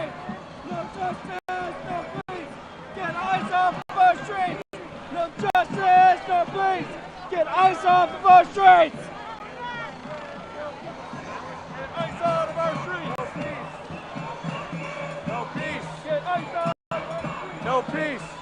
streets! No justice, no peace! Get ice off of our streets! No justice, no peace! Get ice off of our streets! Get ice out of our streets! No peace! Get ice out of our streets! No peace!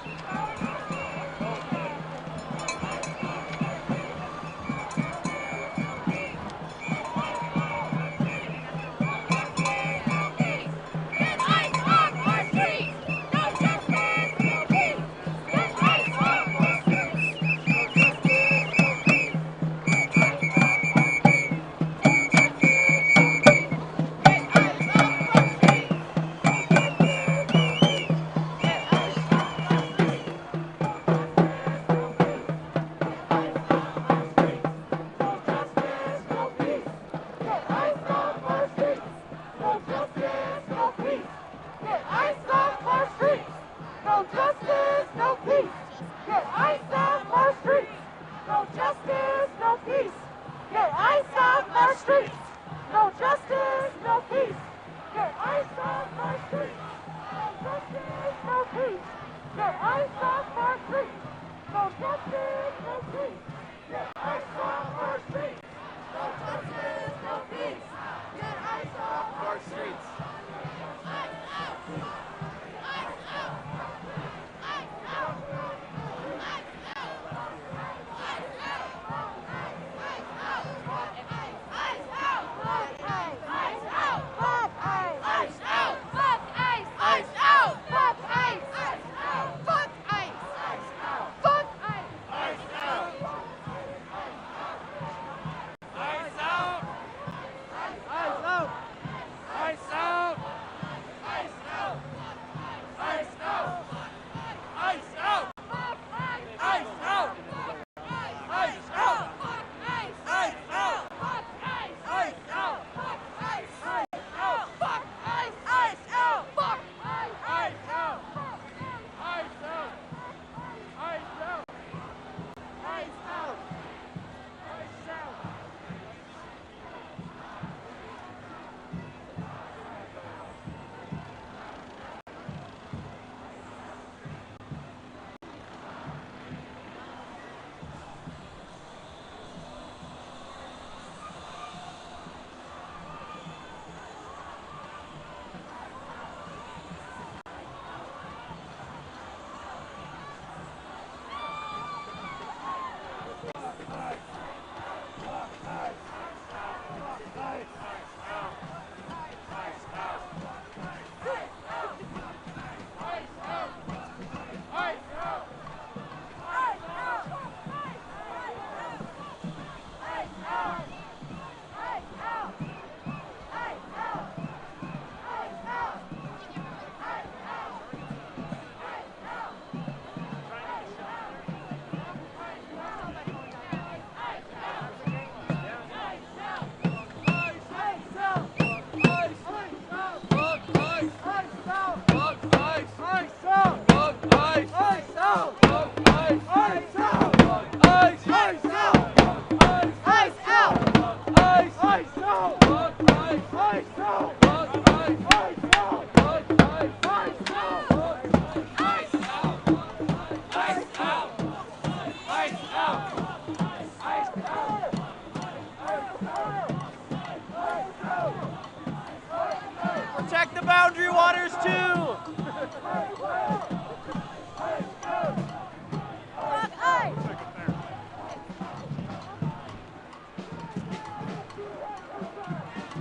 Protect the boundary waters too!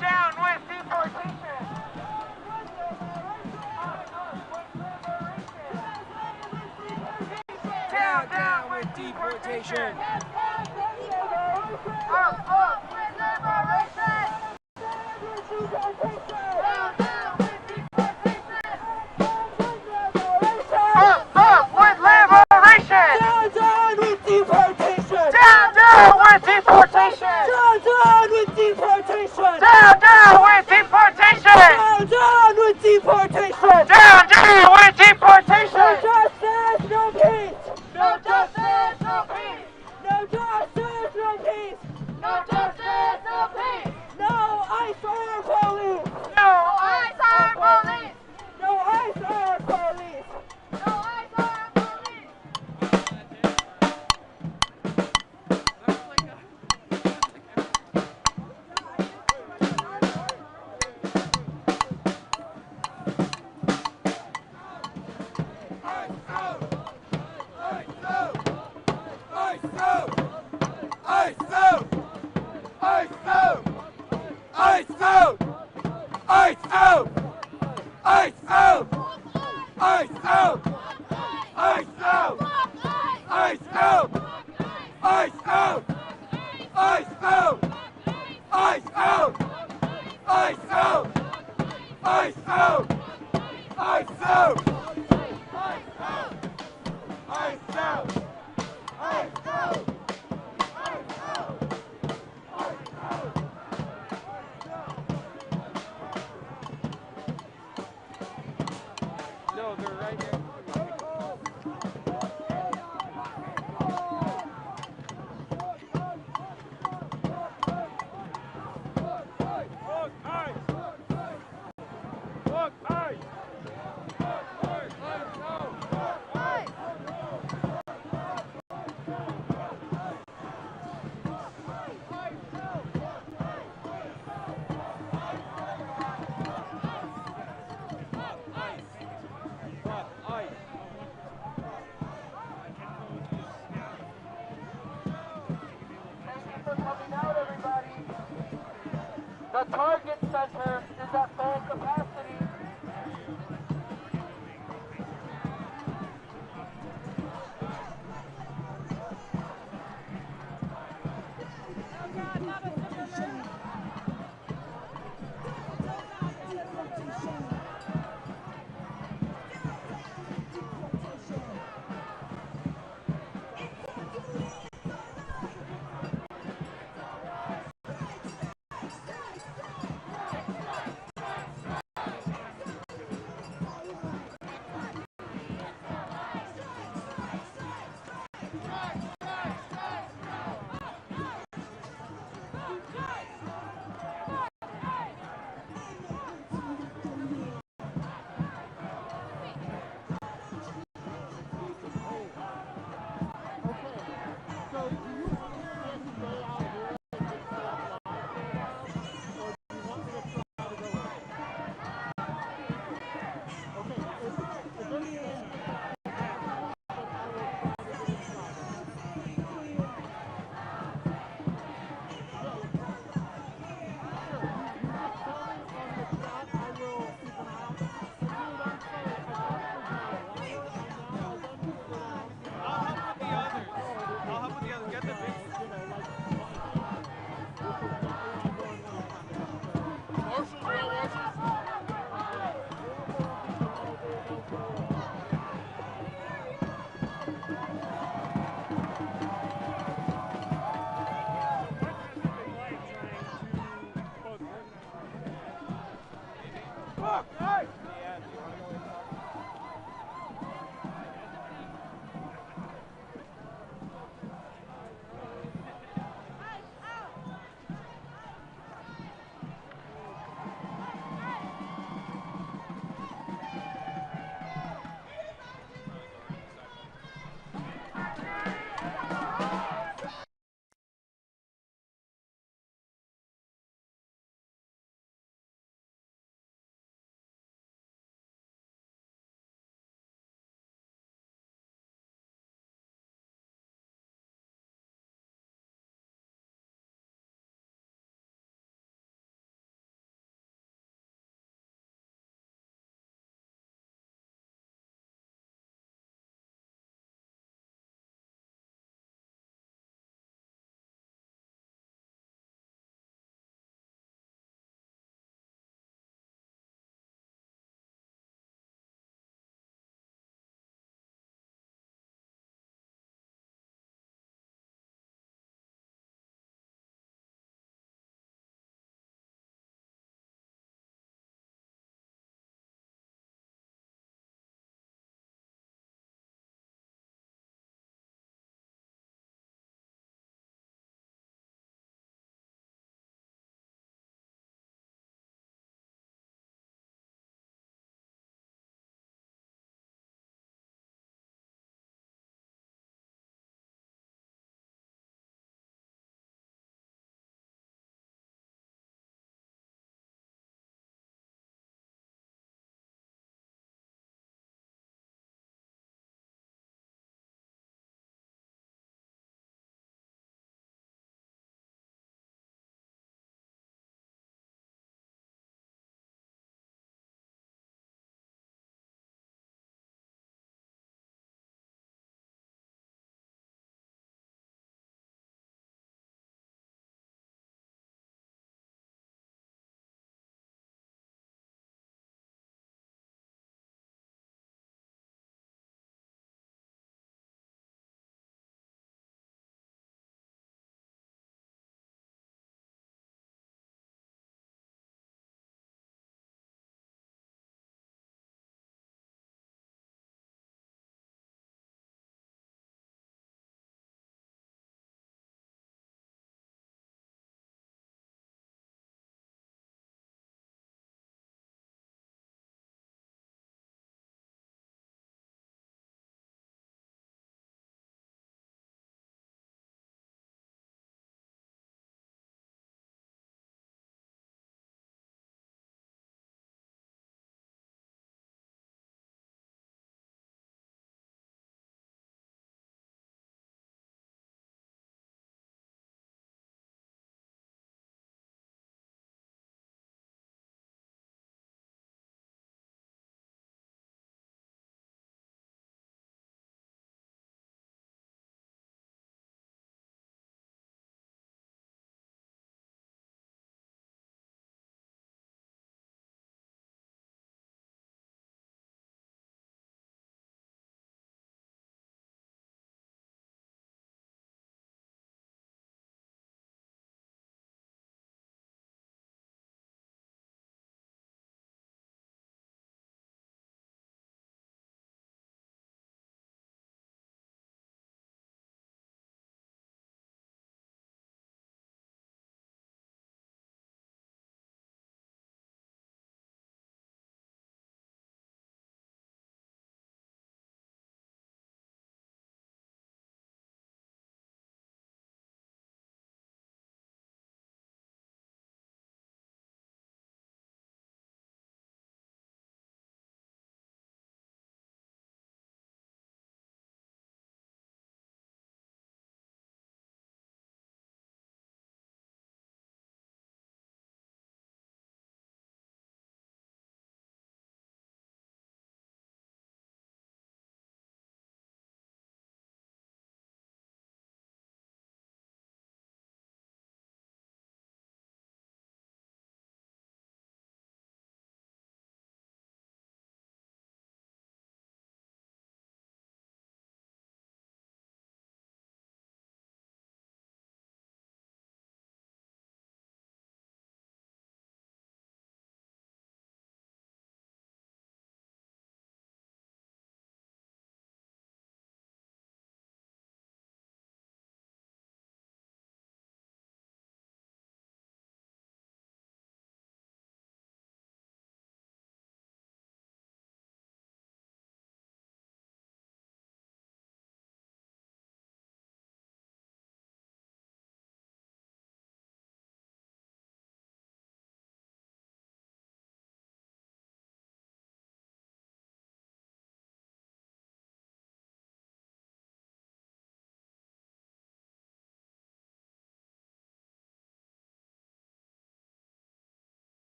Down with deportation! Down with deportation! Up with liberation! Up with liberation! Down with deportation! Down with deportation! Down with deportation! Down with deportation! Down with deportation! Down with deportation! No justice, no peace! No justice, no peace! No justice, no peace! No justice! Ice out! Ice out! Ice out! Ice out! Ice out! Ice out! Ice out! Ice out! Ice out! Ice out! Ice out! Ice out! No, they're right there. Ice.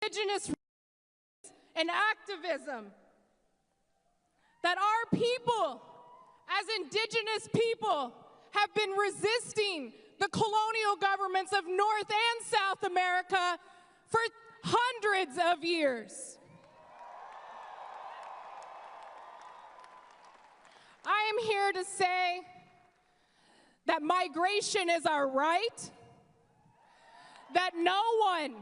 Indigenous and activism, that our people, as Indigenous people, have been resisting the colonial governments of North and South America for hundreds of years. I am here to say that migration is our right, that no one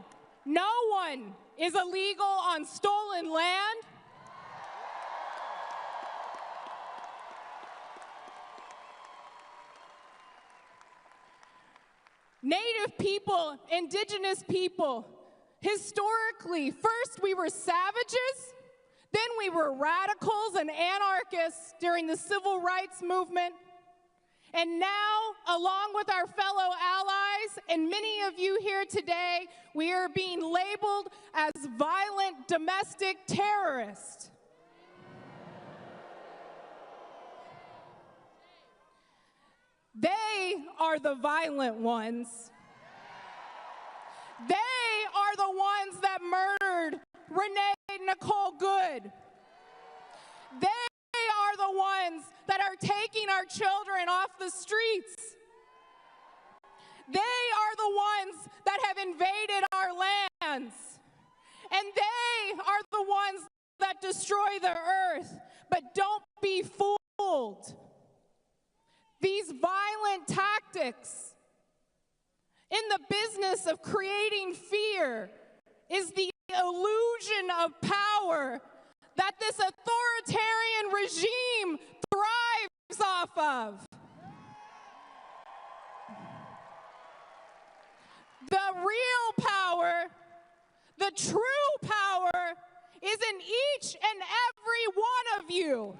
is illegal on stolen land, Native people, Indigenous people, historically, first we were savages, then we were radicals and anarchists during the civil rights movement, and now, along with our fellow allies and many of you here today, we are being labeled as violent domestic terrorists. They are the violent ones. They are the ones that murdered Renee Nicole Good. They are the ones that are taking our children off the streets. They are the ones that have invaded our lands. And they are the ones that destroy the earth. But don't be fooled. These violent tactics in the business of creating fear is the illusion of power that this authoritarian regime thrives off of. The real power, the true power, is in each and every one of you.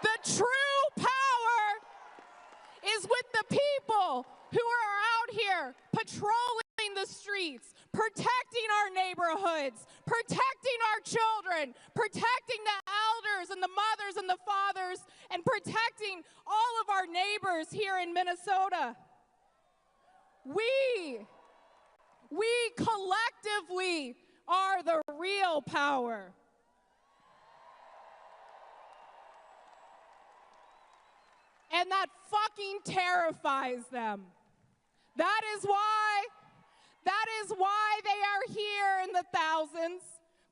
The true power is with the people who are out here patrolling the streets, protecting our neighborhoods, protecting our children, protecting the elders and the mothers and the fathers, and protecting all of our neighbors here in Minnesota. We collectively are the real power. And that fucking terrifies them. That is why they are here in the thousands,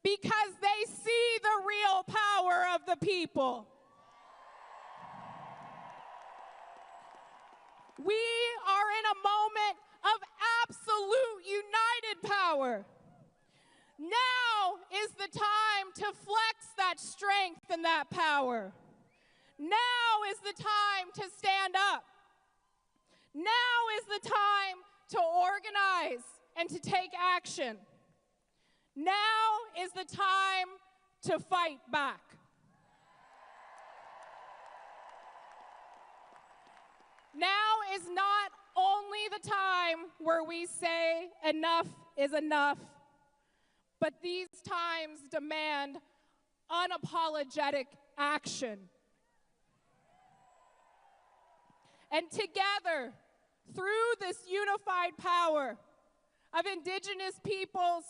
because they see the real power of the people. We are in a moment of absolute united power. Now is the time to flex that strength and that power. Now is the time to stand up. Now is the time to organize and to take action. Now is the time to fight back. Now is not only the time where we say enough is enough, but these times demand unapologetic action. And together, through this unified power of Indigenous peoples,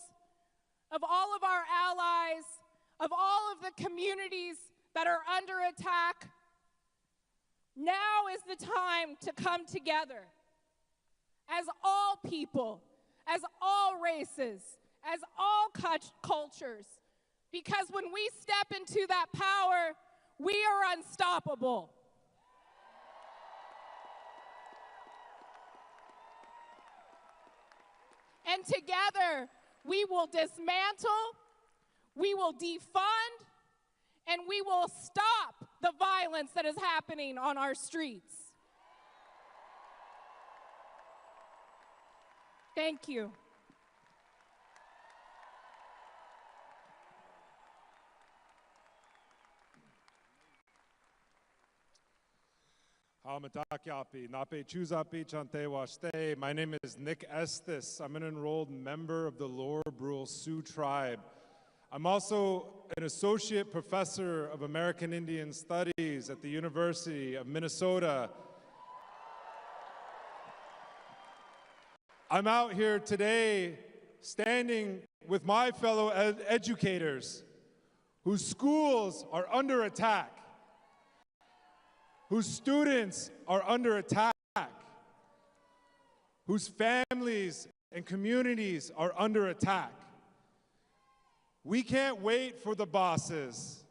of all of our allies, of all of the communities that are under attack, now is the time to come together as all people, as all races, as all cultures, because when we step into that power, we are unstoppable. And together, we will dismantle, we will defund, and we will stop the violence that is happening on our streets. Thank you. My name is Nick Estes. I'm an enrolled member of the Lower Brule Sioux Tribe. I'm also an associate professor of American Indian Studies at the University of Minnesota. I'm out here today standing with my fellow educators whose schools are under attack, whose students are under attack, whose families and communities are under attack. We can't wait for the bosses.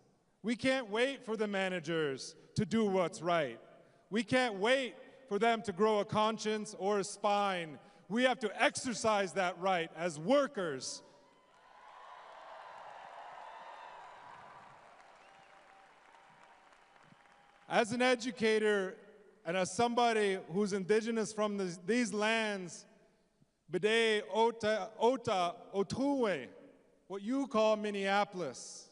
We can't wait for the managers to do what's right. We can't wait for them to grow a conscience or a spine. We have to exercise that right as workers. As an educator and as somebody who's indigenous from these lands, Bede Ota Otuwe, what you call Minneapolis,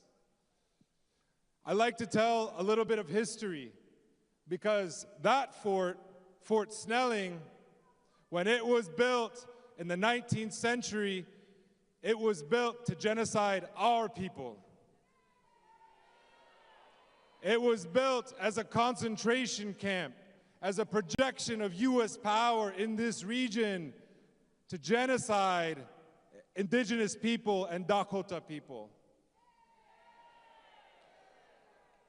I like to tell a little bit of history because that fort, Fort Snelling, when it was built in the 19th century, it was built to genocide our people. It was built as a concentration camp, as a projection of U.S. power in this region to genocide Indigenous people and Dakota people.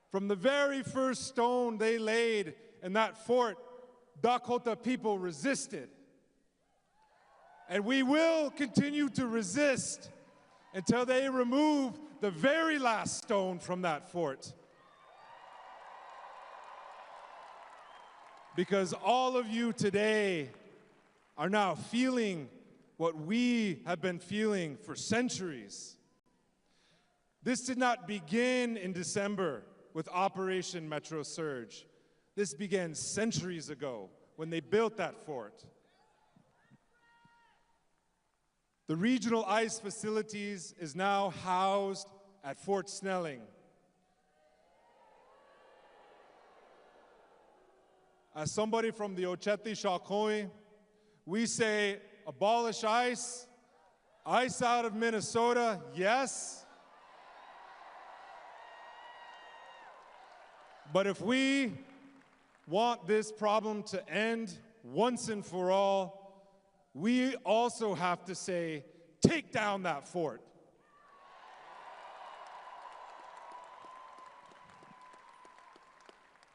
From the very first stone they laid in that fort, Dakota people resisted. And we will continue to resist until they remove the very last stone from that fort. Because all of you today are now feeling what we have been feeling for centuries. This did not begin in December with Operation Metro Surge. This began centuries ago when they built that fort. The regional ICE facilities is now housed at Fort Snelling. As somebody from the Ocheti Shakoi, we say, abolish ICE, ICE out of Minnesota, yes. But if we want this problem to end once and for all, we also have to say, take down that fort.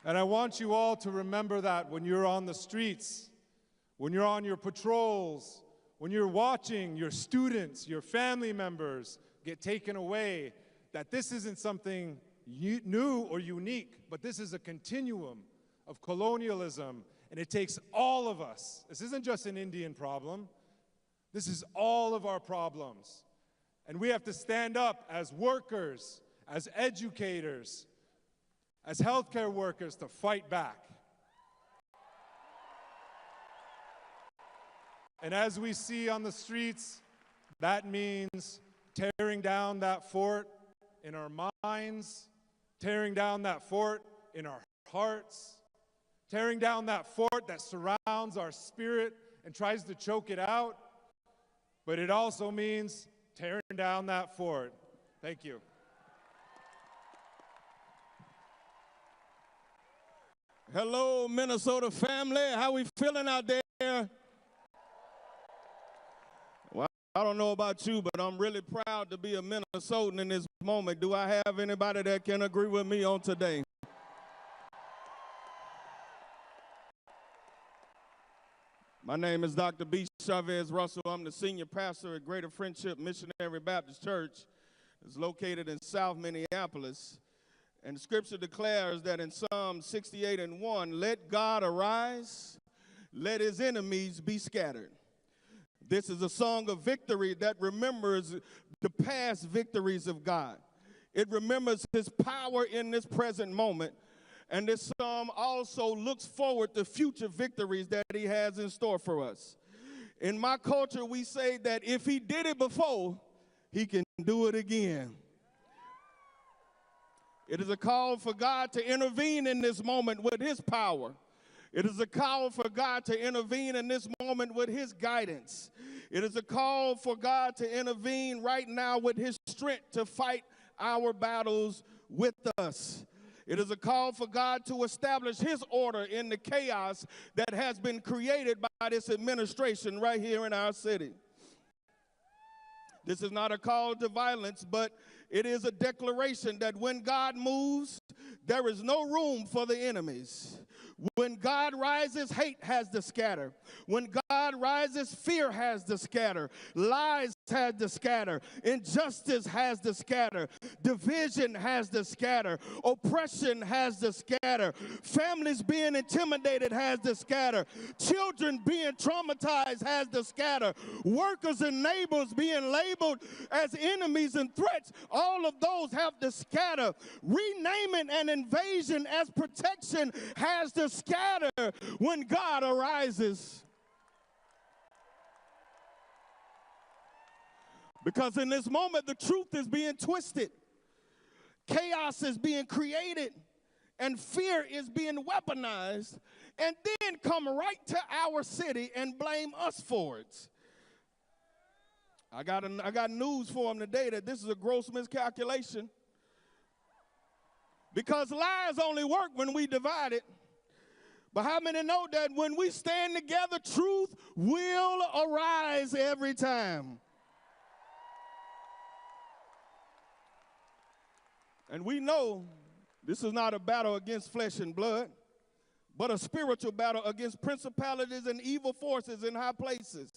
And I want you all to remember that when you're on the streets, when you're on your patrols, when you're watching your students, your family members get taken away, that this isn't something new or unique, but this is a continuum of colonialism, and it takes all of us. This isn't just an Indian problem. This is all of our problems. And we have to stand up as workers, as educators, as healthcare workers to fight back. And as we see on the streets, that means tearing down that fort in our minds, tearing down that fort in our hearts, tearing down that fort that surrounds our spirit and tries to choke it out. But it also means tearing down that fort. Thank you. Hello, Minnesota family. How we feeling out there? Well, I don't know about you, but I'm really proud to be a Minnesotan in this moment. Do I have anybody that can agree with me on today? My name is Dr. B. Chavez Russell. I'm the senior pastor at Greater Friendship Missionary Baptist Church. It's located in South Minneapolis. And Scripture declares that in Psalm 68:1, let God arise, let his enemies be scattered. This is a song of victory that remembers the past victories of God. It remembers his power in this present moment. And this psalm also looks forward to future victories that he has in store for us. In my culture, we say that if he did it before, he can do it again. It is a call for God to intervene in this moment with his power. It is a call for God to intervene in this moment with his guidance. It is a call for God to intervene right now with his strength to fight our battles with us. It is a call for God to establish his order in the chaos that has been created by this administration right here in our city. This is not a call to violence, but it is a declaration that when God moves, there is no room for the enemies. When God rises, hate has to scatter. When God rises, fear has to scatter. Lies has to scatter. Injustice has to scatter. Division has to scatter. Oppression has to scatter. Families being intimidated has to scatter. Children being traumatized has to scatter. Workers and neighbors being labeled as enemies and threats, all of those have to scatter. Renaming an invasion as protection has to scatter when God arises. Because in this moment, the truth is being twisted. Chaos is being created. And fear is being weaponized. And then come right to our city and blame us for it. I got news for them today that this is a gross miscalculation. Because lies only work when we divide it. But how many know that when we stand together, truth will arise every time? And we know this is not a battle against flesh and blood, but a spiritual battle against principalities and evil forces in high places.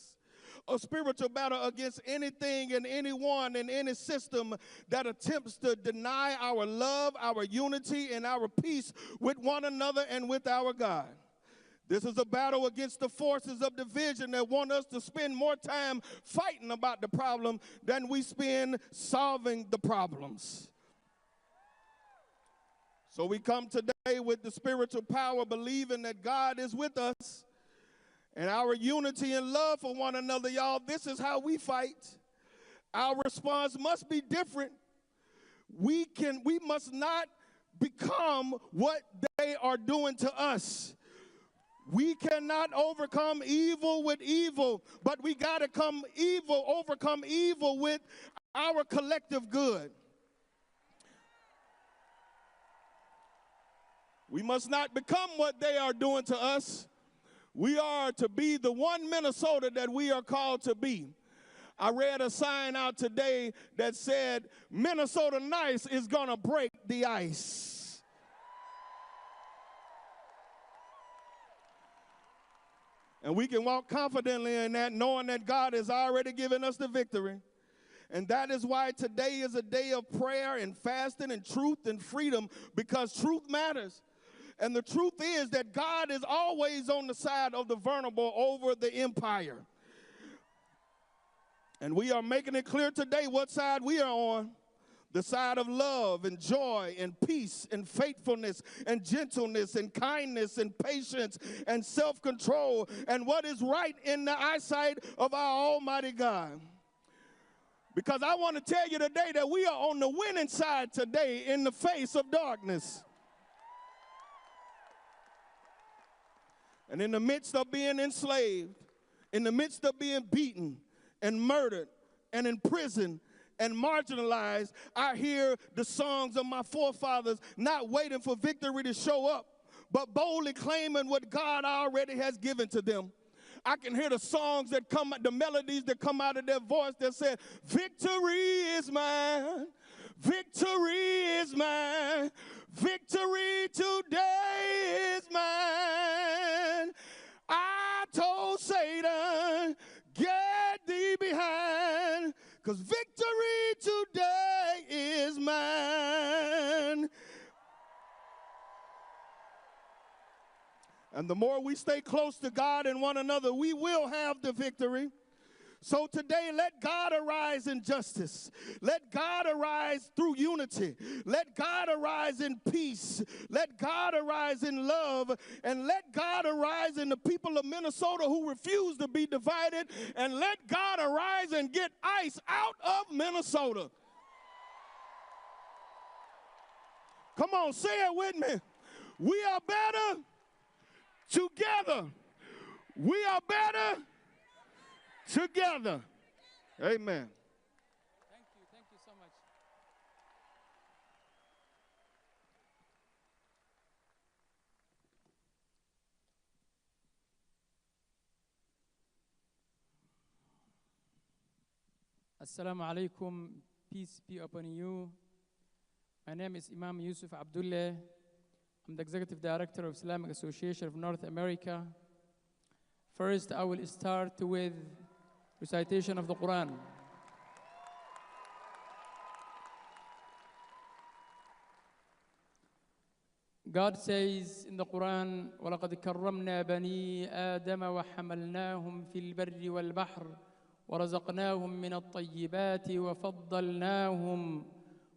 A spiritual battle against anything and anyone and any system that attempts to deny our love, our unity, and our peace with one another and with our God. This is a battle against the forces of division that want us to spend more time fighting about the problem than we spend solving the problems. So we come today with the spiritual power, believing that God is with us. And our unity and love for one another, y'all, this is how we fight. Our response must be different. We must not become what they are doing to us. We cannot overcome evil with evil, but we got to overcome evil with our collective good. We must not become what they are doing to us. We are to be the one Minnesota that we are called to be. I read a sign out today that said, Minnesota nice is going to break the ice. And we can walk confidently in that, knowing that God has already given us the victory. And that is why today is a day of prayer and fasting and truth and freedom, because truth matters. And the truth is that God is always on the side of the vulnerable over the empire. And we are making it clear today what side we are on. The side of love and joy and peace and faithfulness and gentleness and kindness and patience and self-control and what is right in the eyesight of our Almighty God. Because I want to tell you today that we are on the winning side today in the face of darkness. And in the midst of being enslaved, in the midst of being beaten and murdered and imprisoned and marginalized, I hear the songs of my forefathers not waiting for victory to show up, but boldly claiming what God already has given to them. I can hear the songs that come, the melodies that come out of their voice that say, victory is mine, victory is mine, victory today is mine. I told Satan, get thee behind, because victory today is mine. And the more we stay close to God and one another, we will have the victory. So today, let God arise in justice. Let God arise through unity. Let God arise in peace. Let God arise in love. And let God arise in the people of Minnesota who refuse to be divided. And let God arise and get ICE out of Minnesota. Come on, say it with me. We are better together. We are better together. Amen. Thank you so much. Assalamu alaikum, peace be upon you. My name is Imam Yusuf Abdullah. I'm the Executive Director of Islamic Association of North America. First, I will start with recitation of the Quran. God says in the Quran, وَلَقَدْ كَرَّمْنَا بَنِي آدَمَ وَحَمَلْنَاهُمْ فِي الْبَرِّ وَالْبَحْرِ وَرَزَقْنَاهُمْ مِنَ الطَّيِّبَاتِ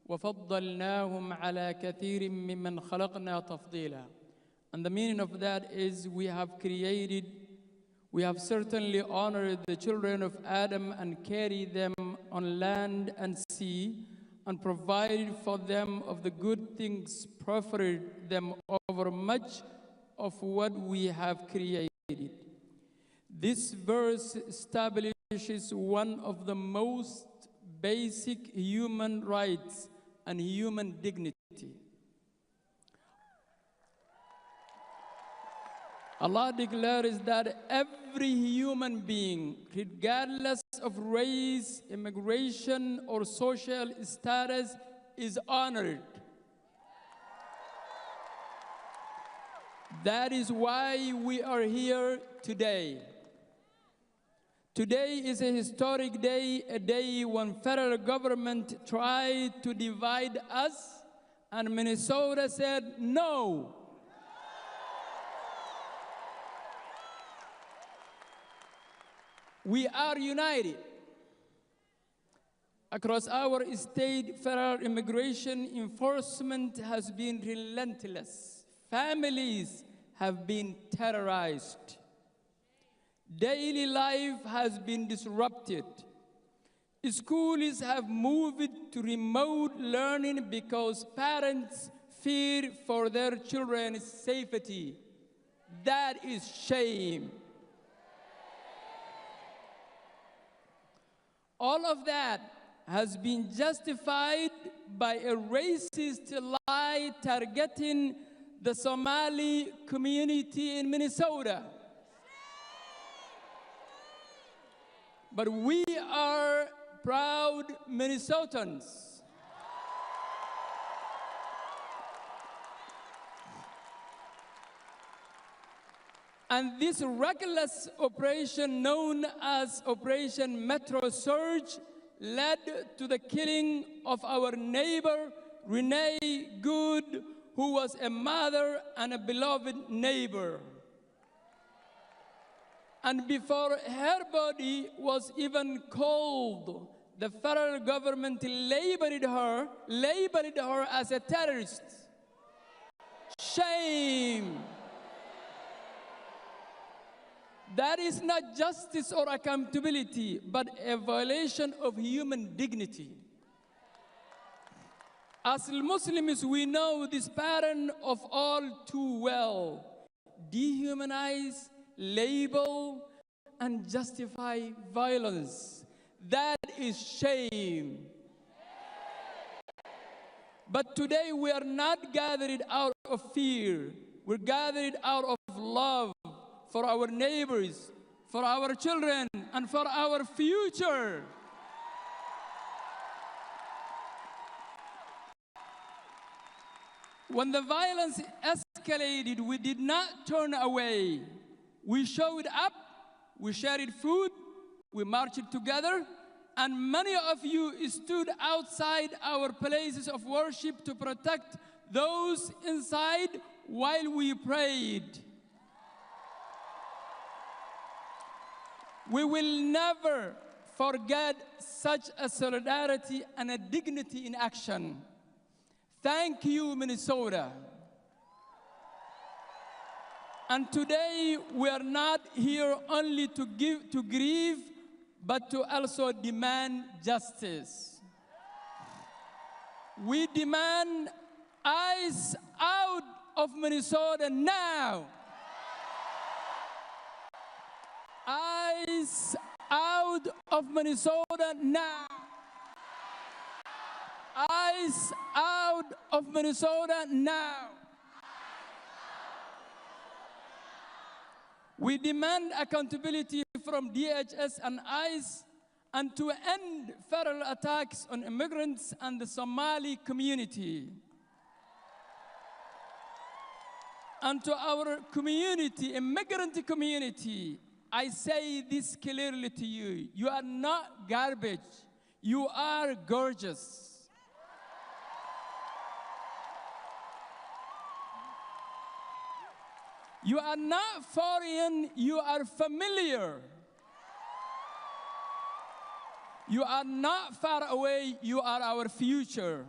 وَفَضَّلْنَاهُمْ عَلَى كَثِيرٍ مِّمَّنْ خَلَقْنَا تَفْضِيلًا. And the meaning of that is we have certainly honored the children of Adam and carried them on land and sea and provided for them of the good things, preferred them over much of what we have created. This verse establishes one of the most basic human rights and human dignity. Allah declares that every human being, regardless of race, immigration, or social status, is honored. That is why we are here today. Today is a historic day, a day when federal government tried to divide us, and Minnesota said no. We are united. Across our state, federal immigration enforcement has been relentless. Families have been terrorized. Daily life has been disrupted. Schools have moved to remote learning because parents fear for their children's safety. That is shame. All of that has been justified by a racist lie targeting the Somali community in Minnesota. But we are proud Minnesotans. And this reckless operation, known as Operation Metro Surge, led to the killing of our neighbor, Renee Good, who was a mother and a beloved neighbor. And before her body was even cold, the federal government labeled her as a terrorist. Shame. That is not justice or accountability, but a violation of human dignity. As Muslims, we know this pattern of all too well. Dehumanize, label, and justify violence. That is shame. But today we are not gathered out of fear. We're gathered out of love for our neighbors, for our children, and for our future. When the violence escalated, we did not turn away. We showed up, we shared food, we marched together, and many of you stood outside our places of worship to protect those inside while we prayed. We will never forget such a solidarity and a dignity in action. Thank you, Minnesota. And today, we are not here only to grieve, but to also demand justice. We demand ICE out of Minnesota now. ICE out of Minnesota now. ICE out of Minnesota now. We demand accountability from DHS and ICE and to end federal attacks on immigrants and the Somali community. And to our community, immigrant community, I say this clearly to you. You are not garbage. You are gorgeous. You are not foreign, you are familiar. You are not far away, you are our future.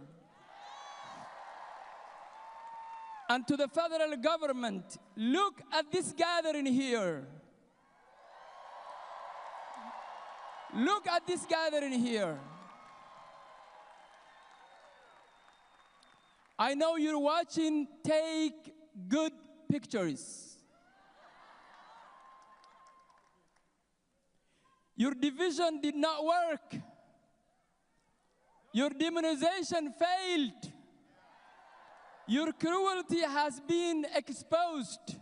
And to the federal government, look at this gathering here. Look at this gathering here. I know you're watching, take good pictures. Your division did not work. Your demonization failed. Your cruelty has been exposed.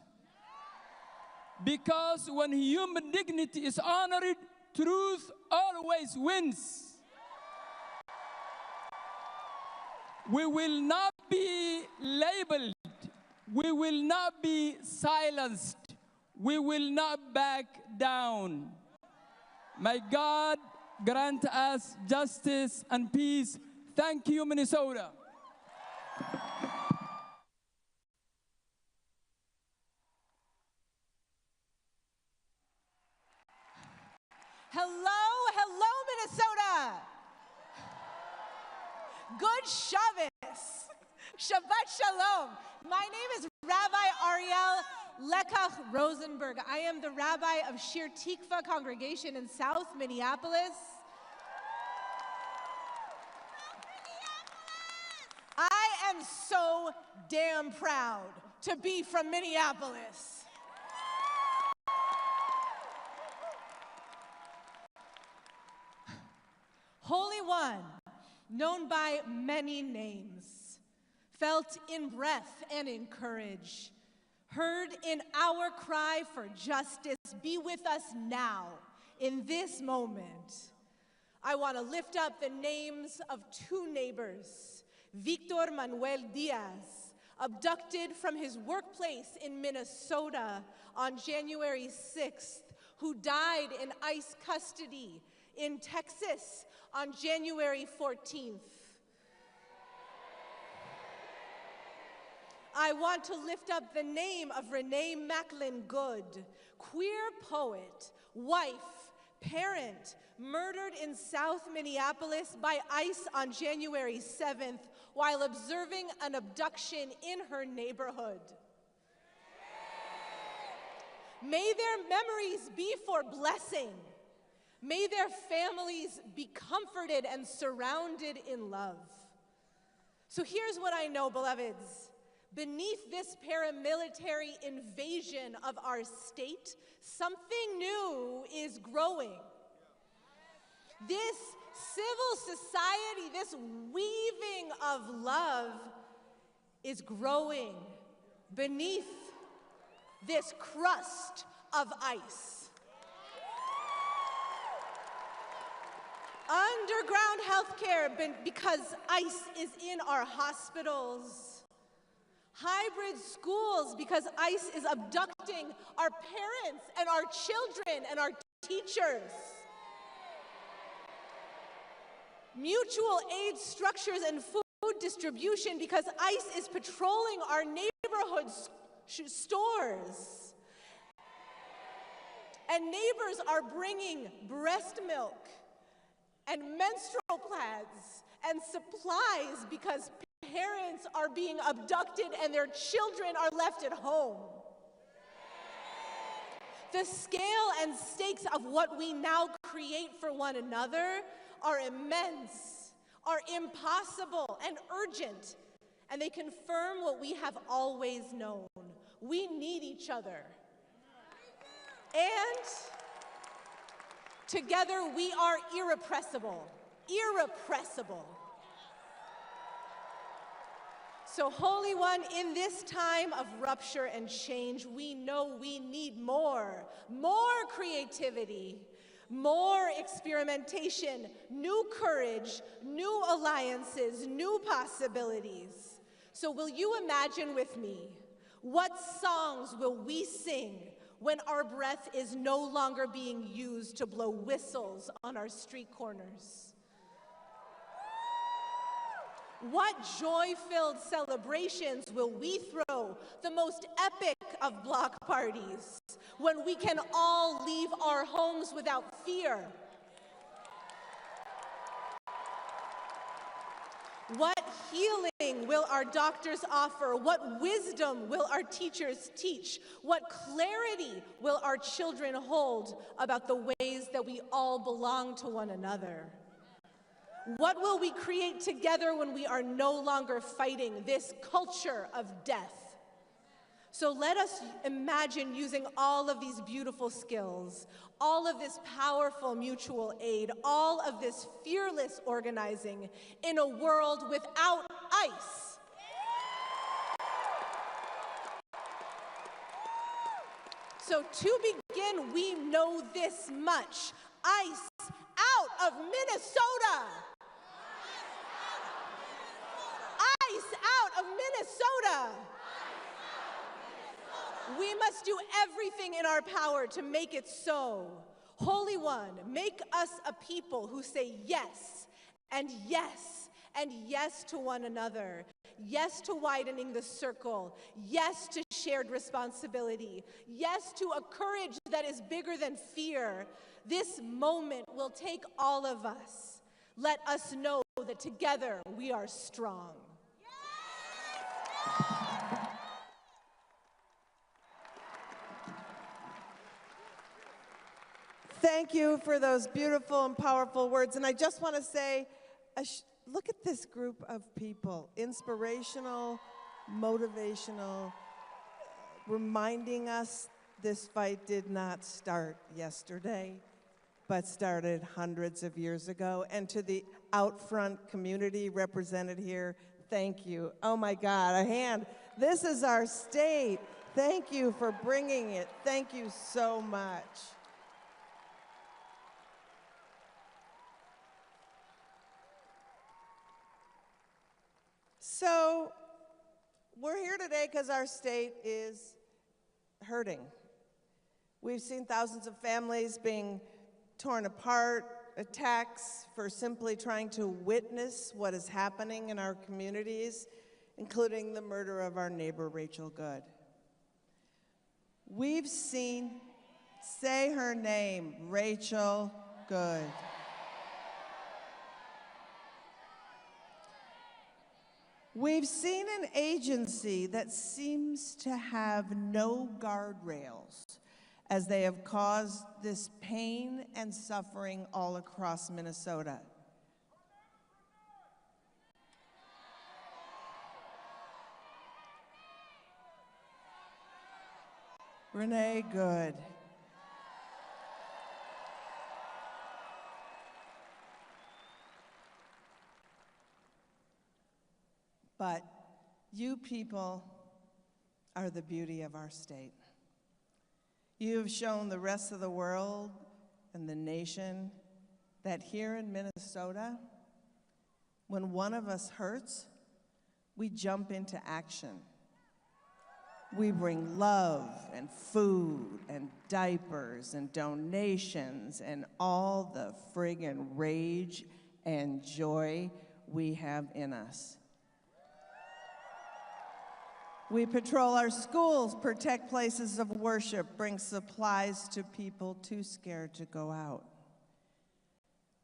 Because when human dignity is honored, truth always wins. We will not be labeled. We will not be silenced. We will not back down. May God grant us justice and peace. Thank you, Minnesota. Hello, hello, Minnesota. Good Shabbos. Shabbat Shalom. My name is Rabbi Ariel Lekach Rosenberg. I am the rabbi of Shir Tikva congregation in South Minneapolis. I am so damn proud to be from Minneapolis. Holy One, known by many names, felt in breath and in courage, heard in our cry for justice, be with us now, in this moment. I want to lift up the names of two neighbors, Victor Manuel Diaz, abducted from his workplace in Minnesota on January 6th, who died in ICE custody in Texas on January 14th. I want to lift up the name of Renee Macklin Good, queer poet, wife, parent, murdered in South Minneapolis by ICE on January 7th while observing an abduction in her neighborhood. May their memories be for blessing. May their families be comforted and surrounded in love. So here's what I know, beloveds. Beneath this paramilitary invasion of our state, something new is growing. This civil society, this weaving of love is growing beneath this crust of ice. Underground healthcare, because ICE is in our hospitals. Hybrid schools, because ICE is abducting our parents and our children and our teachers. Mutual aid structures and food distribution, because ICE is patrolling our neighborhood stores. And neighbors are bringing breast milk and menstrual pads and supplies because parents are being abducted and their children are left at home. The scale and stakes of what we now create for one another are immense, are impossible and urgent, and they confirm what we have always known. We need each other. And together we are irrepressible, irrepressible. So Holy One, in this time of rupture and change, we know we need more creativity, more experimentation, new courage, new alliances, new possibilities. So will you imagine with me, what songs will we sing when our breath is no longer being used to blow whistles on our street corners? What joy-filled celebrations will we throw, the most epic of block parties, when we can all leave our homes without fear? What healing will our doctors offer? What wisdom will our teachers teach? What clarity will our children hold about the ways that we all belong to one another? What will we create together when we are no longer fighting this culture of death? So let us imagine using all of these beautiful skills, all of this powerful mutual aid, all of this fearless organizing in a world without ICE. So to begin, we know this much: ICE out of Minnesota! ICE out of Minnesota! We must do everything in our power to make it so. Holy One, make us a people who say yes, and yes, and yes to one another. Yes to widening the circle. Yes to shared responsibility. Yes to a courage that is bigger than fear. This moment will take all of us. Let us know that together we are strong. Thank you for those beautiful and powerful words. And I just want to say, look at this group of people, inspirational, motivational, reminding us this fight did not start yesterday, but started hundreds of years ago. And to the out front community represented here, thank you. Oh my God, a hand. This is our state. Thank you for bringing it. Thank you so much. So we're here today because our state is hurting. We've seen thousands of families being torn apart, attacks for simply trying to witness what is happening in our communities, including the murder of our neighbor, Rachel Good. We've seen, say her name, Rachel Good. We've seen an agency that seems to have no guardrails as they have caused this pain and suffering all across Minnesota. Renee Good. But you people are the beauty of our state. You have shown the rest of the world and the nation that here in Minnesota, when one of us hurts, we jump into action. We bring love and food and diapers and donations and all the friggin' rage and joy we have in us. We patrol our schools, protect places of worship, bring supplies to people too scared to go out.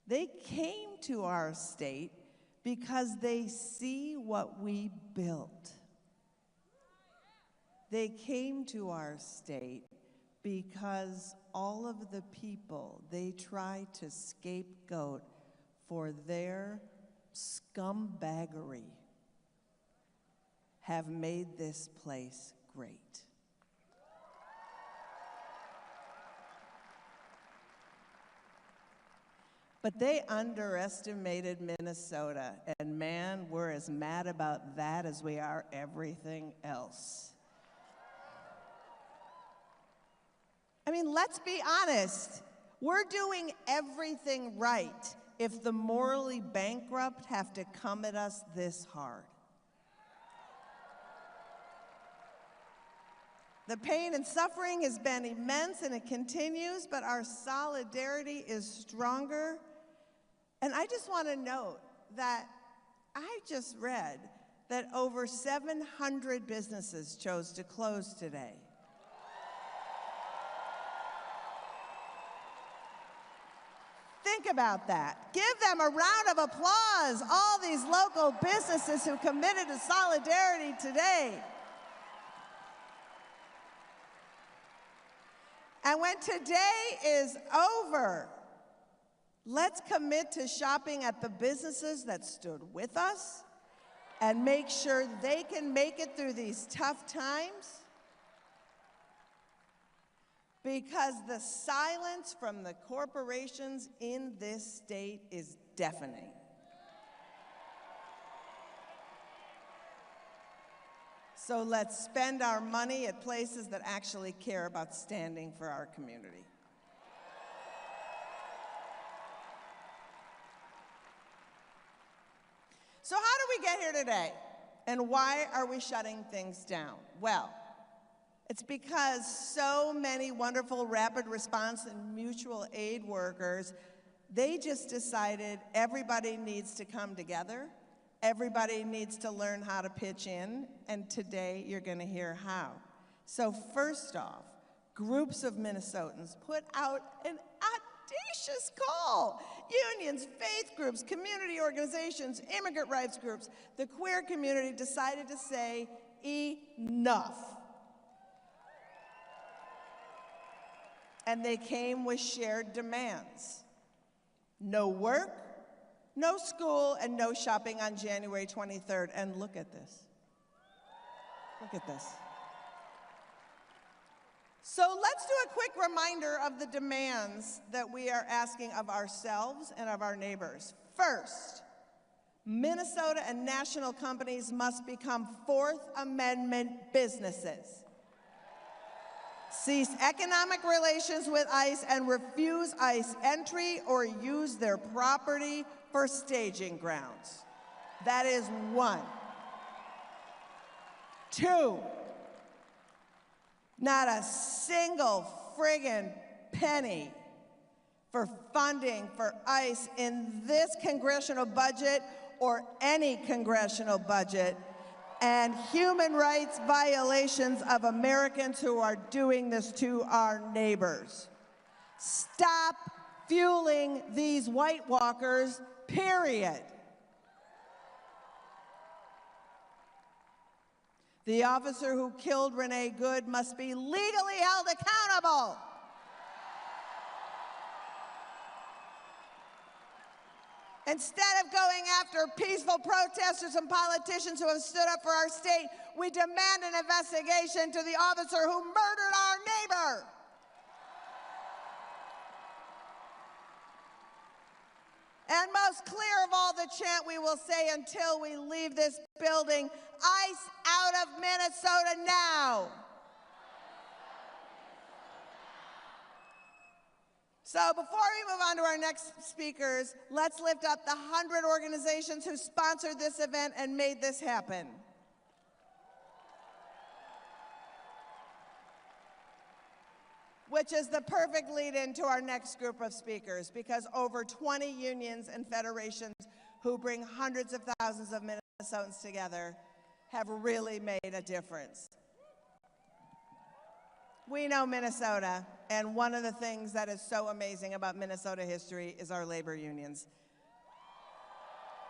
They came to our state because they see what we built. They came to our state because all of the people they try to scapegoat for their scumbaggery have made this place great. But they underestimated Minnesota, and man, we're as mad about that as we are everything else. I mean, let's be honest. We're doing everything right if the morally bankrupt have to come at us this hard. The pain and suffering has been immense and it continues, but our solidarity is stronger. And I just want to note that I just read that over 700 businesses chose to close today. Think about that. Give them a round of applause, all these local businesses who committed to solidarity today. And when today is over, let's commit to shopping at the businesses that stood with us and make sure they can make it through these tough times, because the silence from the corporations in this state is deafening. So let's spend our money at places that actually care about standing for our community. So how do we get here today? And why are we shutting things down? Well, it's because so many wonderful rapid response and mutual aid workers, they just decided everybody needs to come together. Everybody needs to learn how to pitch in, and today you're going to hear how. So first off, groups of Minnesotans put out an audacious call. Unions, faith groups, community organizations, immigrant rights groups, the queer community decided to say enough. And they came with shared demands. No work, no school, and no shopping on January 23rd. And look at this. Look at this. So let's do a quick reminder of the demands that we are asking of ourselves and of our neighbors. First, Minnesota and national companies must become Fourth Amendment businesses. Cease economic relations with ICE and refuse ICE entry or use their property for staging grounds. That is one. Two, not a single friggin' penny for funding for ICE in this congressional budget or any congressional budget, and human rights violations of Americans who are doing this to our neighbors. Stop fueling these White Walkers, period. The officer who killed Renee Good must be legally held accountable. Instead of going after peaceful protesters and politicians who have stood up for our state, we demand an investigation to the officer who murdered our neighbor. And most clear of all the chant we will say until we leave this building, ICE out of Minnesota now. So before we move on to our next speakers, let's lift up the 100 organizations who sponsored this event and made this happen. Which is the perfect lead-in to our next group of speakers, because over 20 unions and federations who bring hundreds of thousands of Minnesotans together have really made a difference. We know Minnesota, and one of the things that is so amazing about Minnesota history is our labor unions,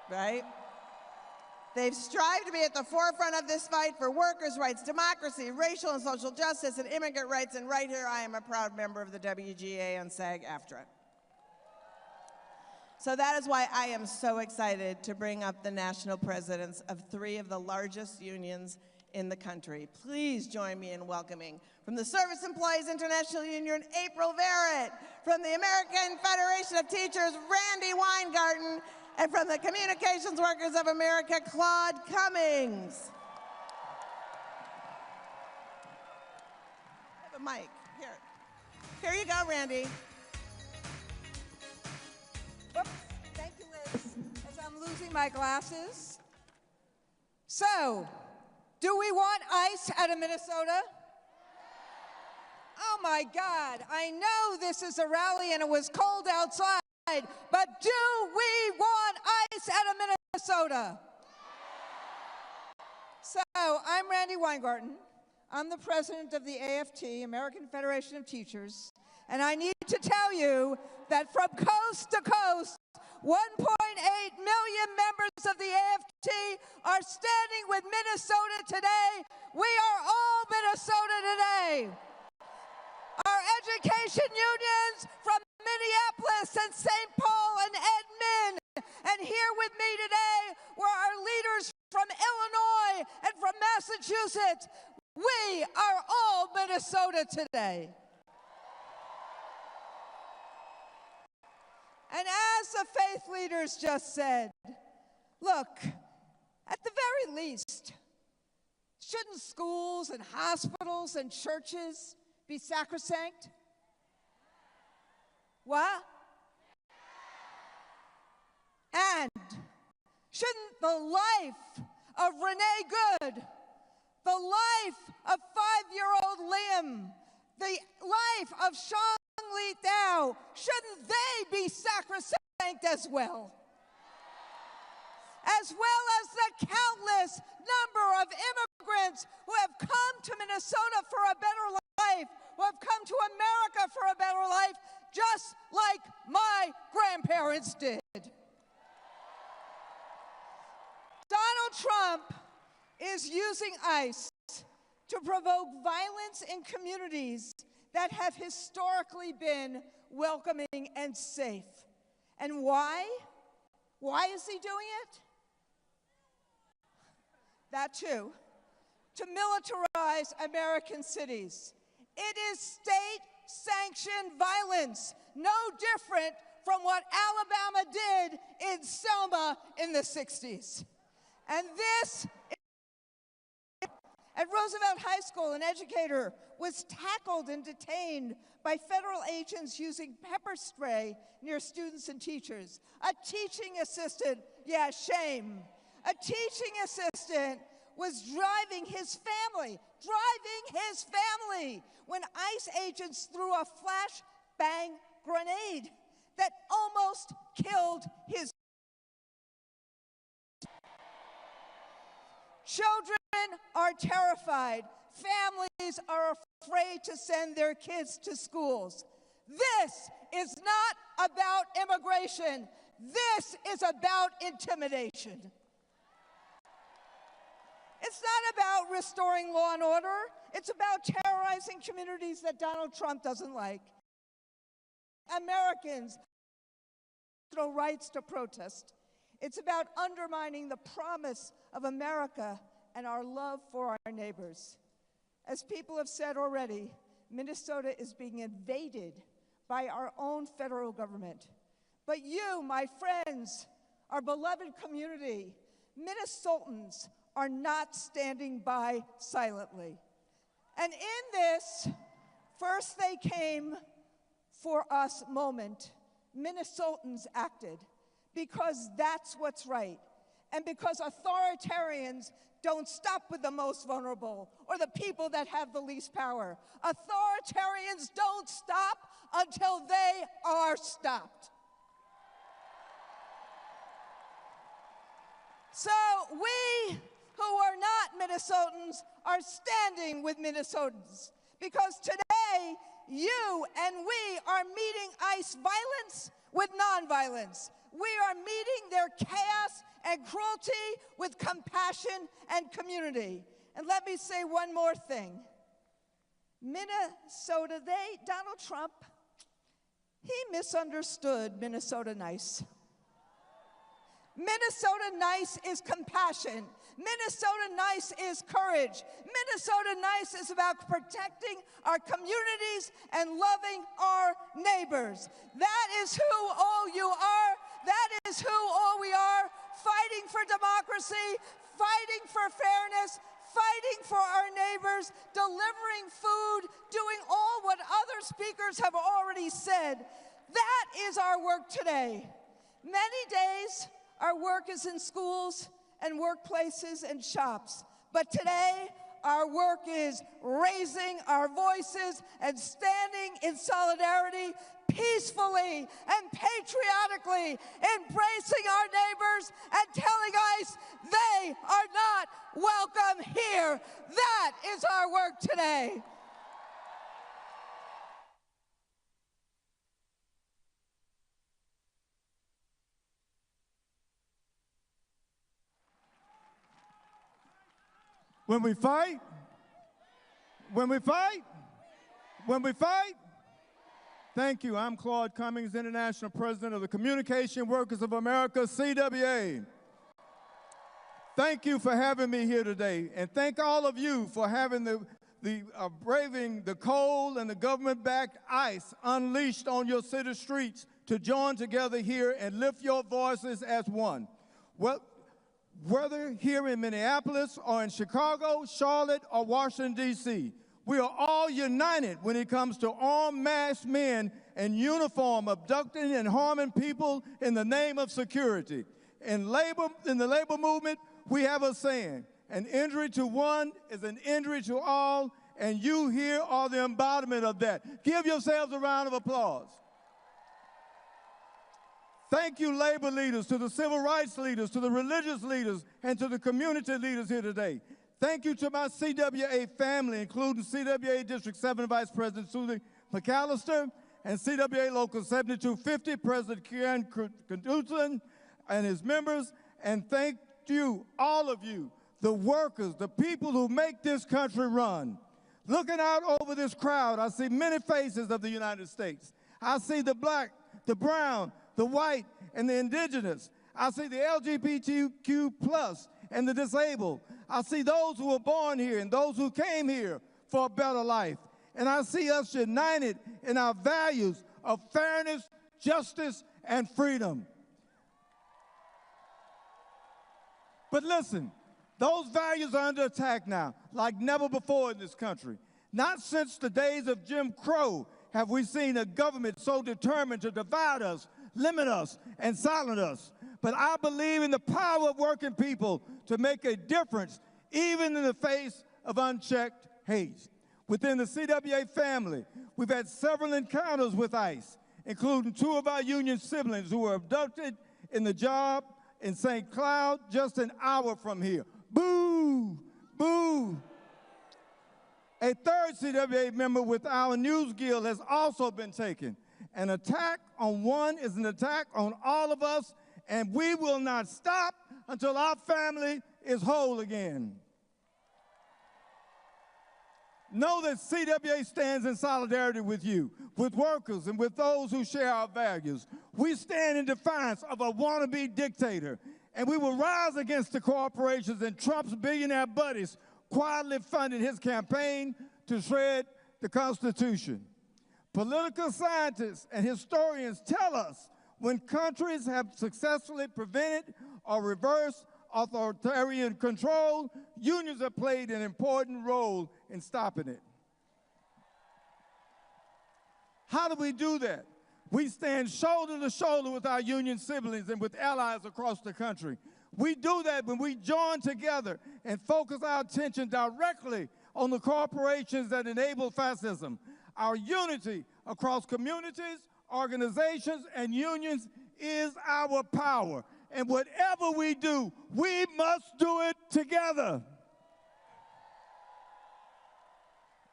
right? They've strived to be at the forefront of this fight for workers' rights, democracy, racial and social justice, and immigrant rights, and right here I am a proud member of the WGA and SAG-AFTRA. So that is why I am so excited to bring up the national presidents of 3 of the largest unions in the country. Please join me in welcoming, from the Service Employees International Union, April Verrett, from the American Federation of Teachers, Randy Weingarten, and from the Communications Workers of America, Claude Cummings. I have a mic. Here you go, Randy. my glasses. So, do we want ice out of Minnesota? Oh my God, I know this is a rally and it was cold outside, but do we want ice out of Minnesota? So, I'm Randy Weingarten. I'm the president of the AFT, American Federation of Teachers, and I need to tell you that from coast to coast, 1.8 million members of the AFT are standing with Minnesota today. We are all Minnesota today. Our education unions from Minneapolis and St. Paul and Edmond, and here with me today were our leaders from Illinois and from Massachusetts. We are all Minnesota today. And as the faith leaders just said, look, at the very least, shouldn't schools and hospitals and churches be sacrosanct? What? And shouldn't the life of Renee Good, the life of 5-year-old Liam, the life of Sean Li Thao, shouldn't they be sacrosanct as well? As well as the countless number of immigrants who have come to Minnesota for a better life, who have come to America for a better life, just like my grandparents did. Donald Trump is using ICE to provoke violence in communities that have historically been welcoming and safe. And why? Why is he doing it? That too, to militarize American cities. It is state-sanctioned violence, no different from what Alabama did in Selma in the 60s. And this, at Roosevelt High School, an educator was tackled and detained by federal agents using pepper spray near students and teachers. A teaching assistant, yeah, shame. A teaching assistant was driving his family when ICE agents threw a flashbang grenade that almost killed his children are terrified. Families are afraid to send their kids to schools. This is not about immigration. This is about intimidation. It's not about restoring law and order. It's about terrorizing communities that Donald Trump doesn't like. Americans have no rights to protest. It's about undermining the promise of America and our love for our neighbors. As people have said already, Minnesota is being invaded by our own federal government. But you, my friends, our beloved community, Minnesotans, are not standing by silently. And in this, first they came for us moment, Minnesotans acted because that's what's right. And because authoritarians don't stop with the most vulnerable or the people that have the least power. Authoritarians don't stop until they are stopped. So we who are not Minnesotans are standing with Minnesotans because today you and we are meeting ICE violence with nonviolence. We are meeting their chaos and cruelty with compassion and community. And let me say one more thing. Minnesota, Donald Trump, he misunderstood Minnesota nice. Minnesota nice is compassion. Minnesota nice is courage. Minnesota nice is about protecting our communities and loving our neighbors. That is who all you are. That is who all we are, fighting for democracy, fighting for fairness, fighting for our neighbors, delivering food, doing all what other speakers have already said. That is our work today. Many days Our work is in schools and workplaces and shops. But today, our work is raising our voices and standing in solidarity peacefully and patriotically, embracing our neighbors and telling ICE they are not welcome here. That is our work today. When we fight, when we fight, when we fight. Thank you. I'm Claude Cummings, International President of the Communication Workers of America, CWA. Thank you for having me here today, and thank all of you for having braving the cold and the government-backed ICE unleashed on your city streets to join together here and lift your voices as one. Well, whether here in Minneapolis or in Chicago, Charlotte, or Washington, D.C., we are all united when it comes to armed masked men in uniform abducting and harming people in the name of security. In the labor movement, we have a saying, an injury to one is an injury to all, and you here are the embodiment of that. Give yourselves a round of applause. Thank you, labor leaders, to the civil rights leaders, to the religious leaders, and to the community leaders here today. Thank you to my CWA family, including CWA District 7 Vice President Susie McAllister and CWA Local 7250 President Kieran Knudsen and his members. And thank you, all of you, the workers, the people who make this country run. Looking out over this crowd, I see many faces of the United States. I see the black, the brown, the white, and the indigenous. I see the LGBTQ+ and the disabled. I see those who were born here and those who came here for a better life. And I see us united in our values of fairness, justice, and freedom. But listen, those values are under attack now, like never before in this country. Not since the days of Jim Crow have we seen a government so determined to divide us, limit us, and silence us. But I believe in the power of working people to make a difference, even in the face of unchecked hate. Within the CWA family, we've had several encounters with ICE, including 2 of our union siblings who were abducted in the job in St. Cloud just an hour from here. Boo! Boo! A 3rd CWA member with our News Guild has also been taken. An attack on one is an attack on all of us, and we will not stop until our family is whole again. Know that CWA stands in solidarity with you, with workers, and with those who share our values. We stand in defiance of a wannabe dictator, and we will rise against the corporations and Trump's billionaire buddies quietly funding his campaign to shred the Constitution. Political scientists and historians tell us when countries have successfully prevented or reversed authoritarian control, unions have played an important role in stopping it. How do we do that? We stand shoulder to shoulder with our union siblings and with allies across the country. We do that when we join together and focus our attention directly on the corporations that enable fascism. Our unity across communities, organizations, and unions is our power. And whatever we do, we must do it together.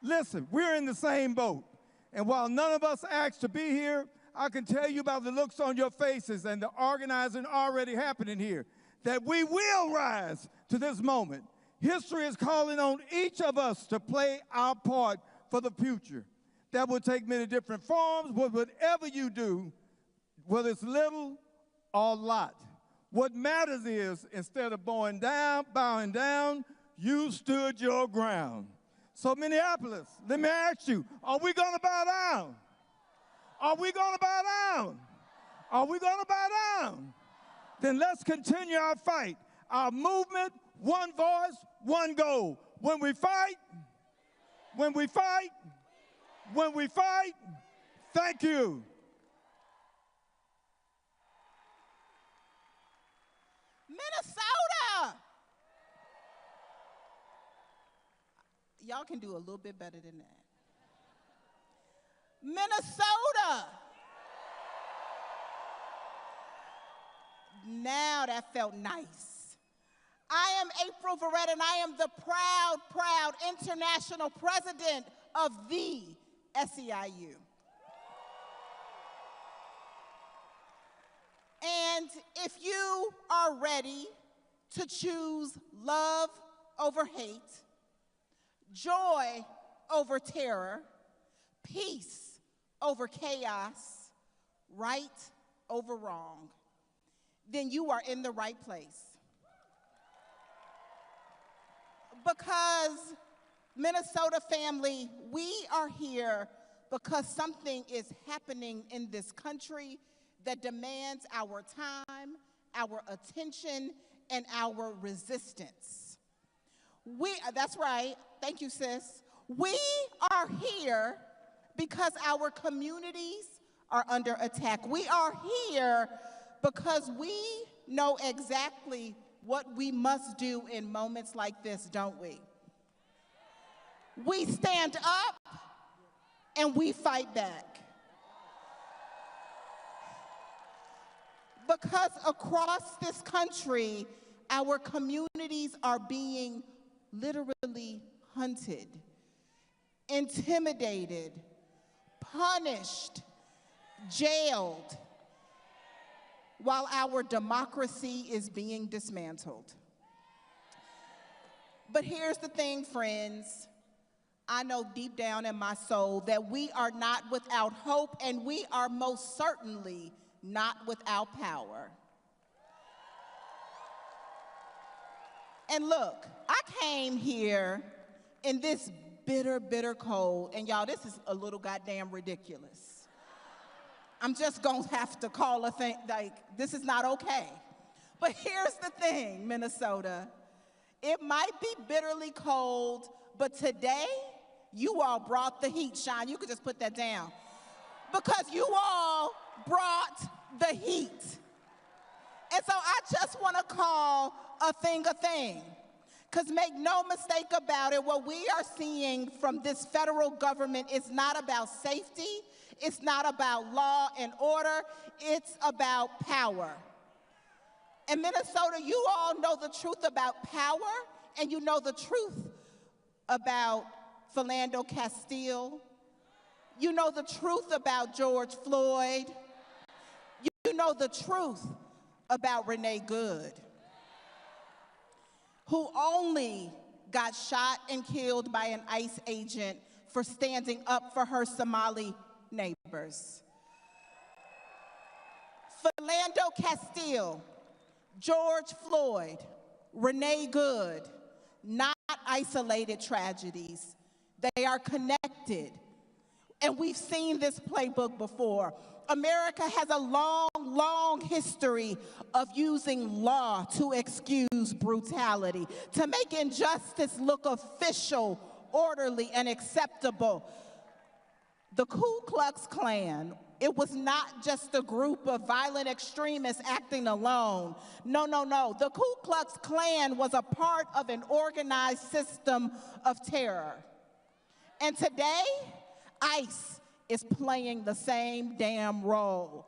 Listen, we're in the same boat. And while none of us asked to be here, I can tell you about the looks on your faces and the organizing already happening here, that we will rise to this moment. History is calling on each of us to play our part for the future. That will take many different forms, but whatever you do, whether it's little or a lot, what matters is, instead of bowing down, you stood your ground. So Minneapolis, let me ask you, are we gonna bow down? Are we gonna bow down? Are we gonna bow down? Then let's continue our fight. Our movement, one voice, one goal. When we fight, when we fight, when we fight, thank you. y'all can do a little bit better than that. Minnesota. Now that felt nice. I am April Verrett, and I am the proud international president of the SEIU. And if you are ready to choose love over hate, joy over terror, peace over chaos, right over wrong, then you are in the right place. Because, Minnesota family, we are here because something is happening in this country that demands our time, our attention, and our resistance. That's right, thank you, sis. We are here because our communities are under attack. We are here because we know exactly what we must do in moments like this, don't we? We stand up and we fight back. Because across this country, our communities are being literally hunted, intimidated, punished, jailed, while our democracy is being dismantled. But here's the thing, friends. I know deep down in my soul that we are not without hope, and we are most certainly not without power. And look, I came here in this bitter cold, and y'all, this is a little goddamn ridiculous. I'm just gonna have to call a thing, like, this is not okay. But here's the thing, Minnesota. It might be bitterly cold, but today, you all brought the heat, Sean. You could just put that down. Because you all brought the heat. And so I just wanna call a thing a thing. Because make no mistake about it, what we are seeing from this federal government is not about safety, it's not about law and order, it's about power. In Minnesota, you all know the truth about power, and you know the truth about Philando Castile. You know the truth about George Floyd. You know the truth about Renee Good, who only got shot and killed by an ICE agent for standing up for her Somali neighbors. Philando Castile, George Floyd, Renee Good, not isolated tragedies. They are connected. And we've seen this playbook before. America has a long history of using law to excuse brutality, to make injustice look official, orderly, and acceptable. The Ku Klux Klan, it was not just a group of violent extremists acting alone. No. The Ku Klux Klan was a part of an organized system of terror. And today, ICE is playing the same damn role.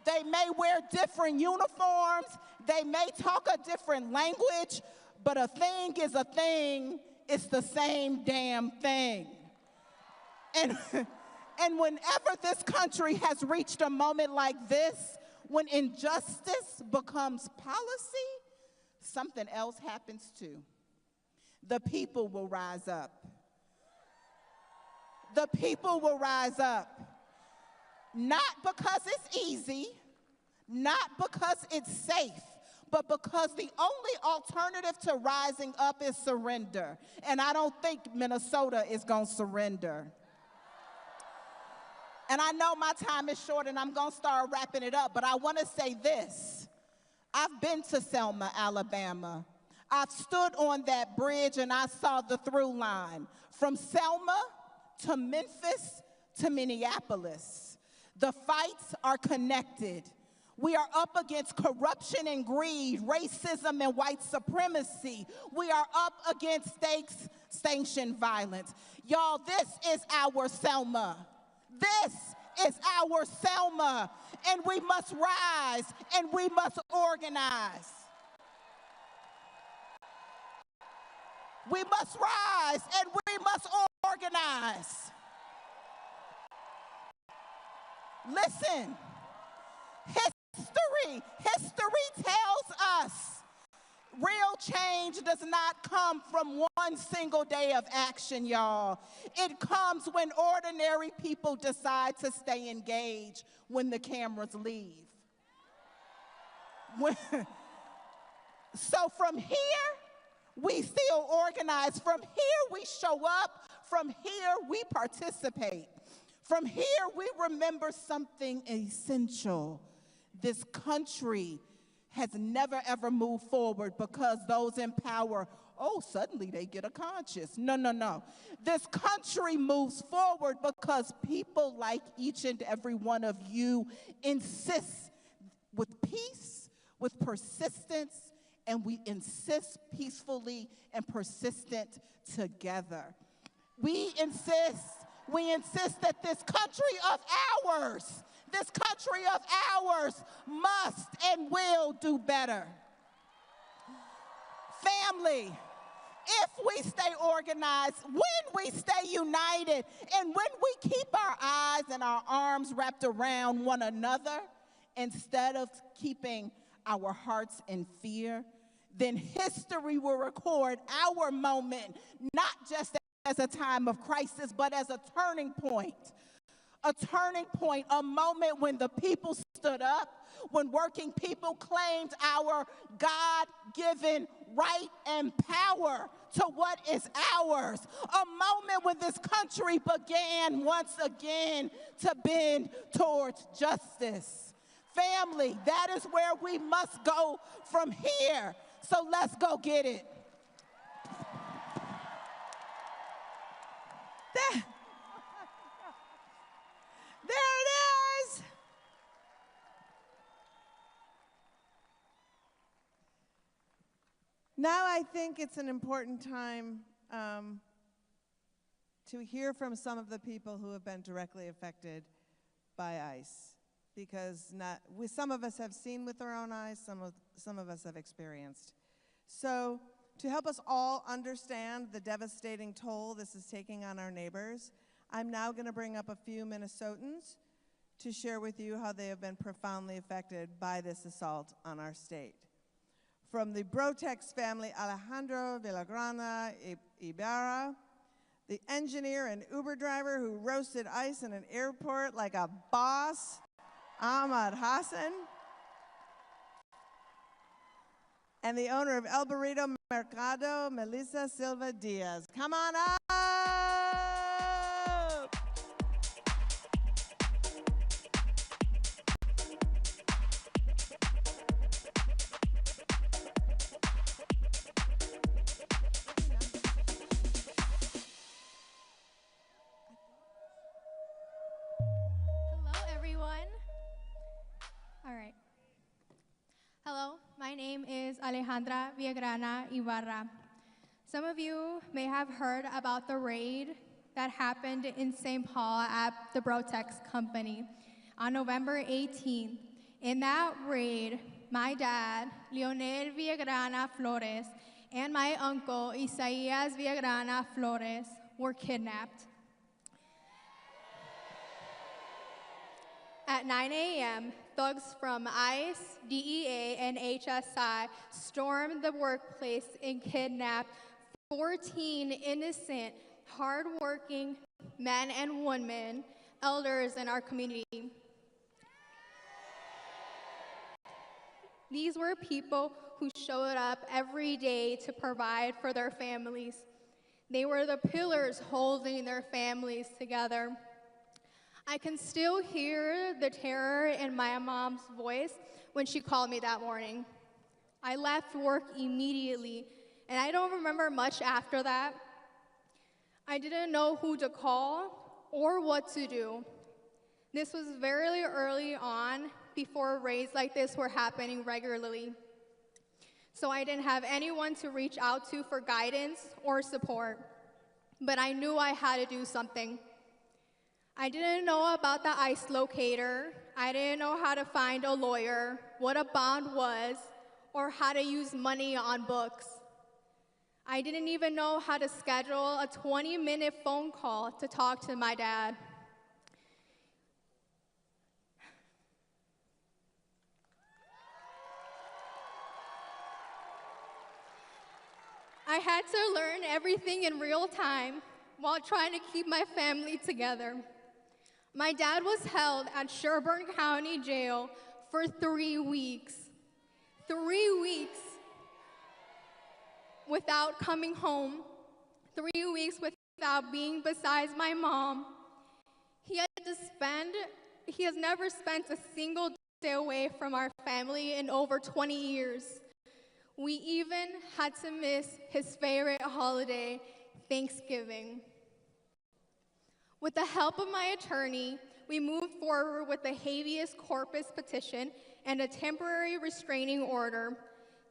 They may wear different uniforms, they may talk a different language, but a thing is a thing, it's the same damn thing. And whenever this country has reached a moment like this, when injustice becomes policy, something else happens too. The people will rise up. The people will rise up. Not because it's easy, not because it's safe, but because the only alternative to rising up is surrender. And I don't think Minnesota is gonna surrender. And I know my time is short and I'm gonna start wrapping it up, but I wanna say this. I've been to Selma, Alabama. I've stood on that bridge and I saw the through line. From Selma to Memphis to Minneapolis. The fights are connected. We are up against corruption and greed, racism and white supremacy. We are up against state-sanctioned violence. Y'all, this is our Selma. This is our Selma. And we must rise and we must organize. We must rise and we must organize. Listen, history tells us real change does not come from one single day of action, y'all. It comes when ordinary people decide to stay engaged when the cameras leave. So from here, we still organize. From here, we show up. From here, we participate. From here, we remember something essential. This country has never, ever moved forward because those in power, oh, suddenly they get a conscience. No, no, no. This country moves forward because people like each and every one of you insist with peace, with persistence, and we insist peacefully and persistent together. We insist that this country of ours must and will do better. Family, if we stay organized, when we stay united, and when we keep our eyes and our arms wrapped around one another, instead of keeping our hearts in fear, then history will record our moment, not just as a time of crisis, but as a turning point. A turning point, a moment when the people stood up, when working people claimed our God-given right and power to what is ours. A moment when this country began once again to bend towards justice. Family, that is where we must go from here. So let's go get it. There it is. Now I think it's an important time to hear from some of the people who have been directly affected by ICE, because some of us have seen with our own eyes, some of us have experienced. So to help us all understand the devastating toll this is taking on our neighbors, I'm now going to bring up a few Minnesotans to share with you how they have been profoundly affected by this assault on our state. From the Brotex family, Alejandro Villagrana Ibarra, the engineer and Uber driver who roasted ICE in an airport like a boss, Ahmad Hassan, and the owner of El Burrito Mercado, Melissa Silva Diaz. Come on up! Hello, my name is Alejandra Villagrana Ibarra. Some of you may have heard about the raid that happened in St. Paul at the Brotex company on November 18th. In that raid, my dad, Leonel Villagrana Flores, and my uncle, Isaías Villagrana Flores, were kidnapped. At 9 a.m., thugs from ICE, DEA, and HSI stormed the workplace and kidnapped 14 innocent, hardworking men and women, elders in our community. These were people who showed up every day to provide for their families. They were the pillars holding their families together. I can still hear the terror in my mom's voice when she called me that morning. I left work immediately, and I don't remember much after that. I didn't know who to call or what to do. This was very early on before raids like this were happening regularly. So I didn't have anyone to reach out to for guidance or support. But I knew I had to do something. I didn't know about the ICE locator. I didn't know how to find a lawyer, what a bond was, or how to use money on books. I didn't even know how to schedule a 20-minute phone call to talk to my dad. I had to learn everything in real time while trying to keep my family together. My dad was held at Sherburne County Jail for 3 weeks. 3 weeks without coming home. 3 weeks without being besides my mom. He has never spent a single day away from our family in over 20 years. We even had to miss his favorite holiday, Thanksgiving. With the help of my attorney, we moved forward with a habeas corpus petition and a temporary restraining order.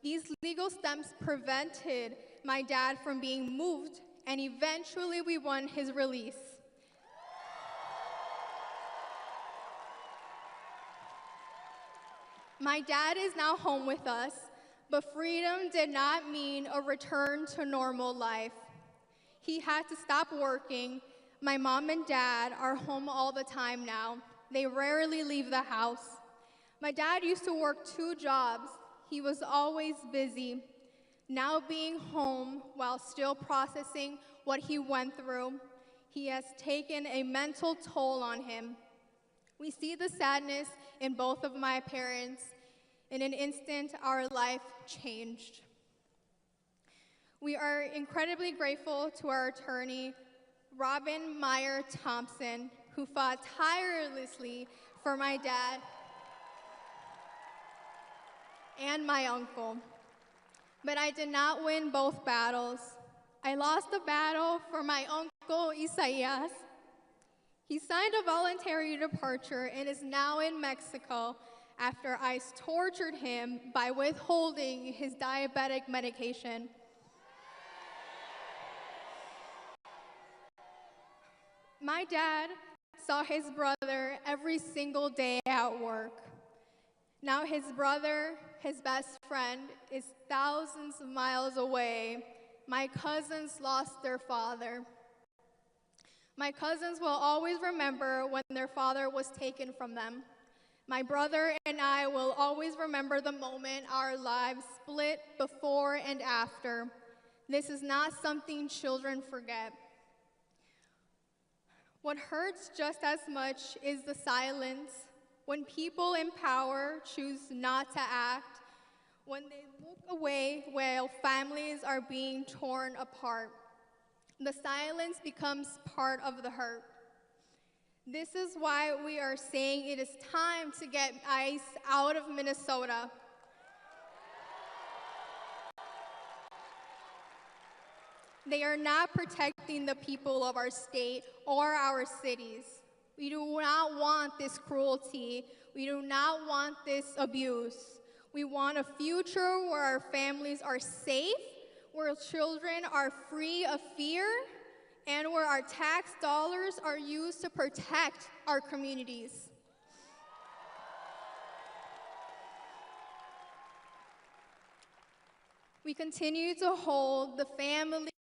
These legal steps prevented my dad from being moved, and eventually we won his release. My dad is now home with us, but freedom did not mean a return to normal life. He had to stop working. My mom and dad are home all the time now. They rarely leave the house. My dad used to work 2 jobs. He was always busy. Now being home while still processing what he went through, he has taken a mental toll on him. We see the sadness in both of my parents. In an instant, our life changed. We are incredibly grateful to our attorney, Robin Meyer Thompson, who fought tirelessly for my dad and my uncle. But I did not win both battles. I lost the battle for my uncle, Isaias. He signed a voluntary departure and is now in Mexico after ICE tortured him by withholding his diabetic medication. My dad saw his brother every single day at work. Now his brother, his best friend, is thousands of miles away. My cousins lost their father. My cousins will always remember when their father was taken from them. My brother and I will always remember the moment our lives split before and after. This is not something children forget. What hurts just as much is the silence. When people in power choose not to act, when they look away while families are being torn apart, the silence becomes part of the hurt. This is why we are saying it is time to get ICE out of Minnesota. They are not protecting the people of our state or our cities. We do not want this cruelty. We do not want this abuse. We want a future where our families are safe, where children are free of fear, and where our tax dollars are used to protect our communities. We continue to hold the families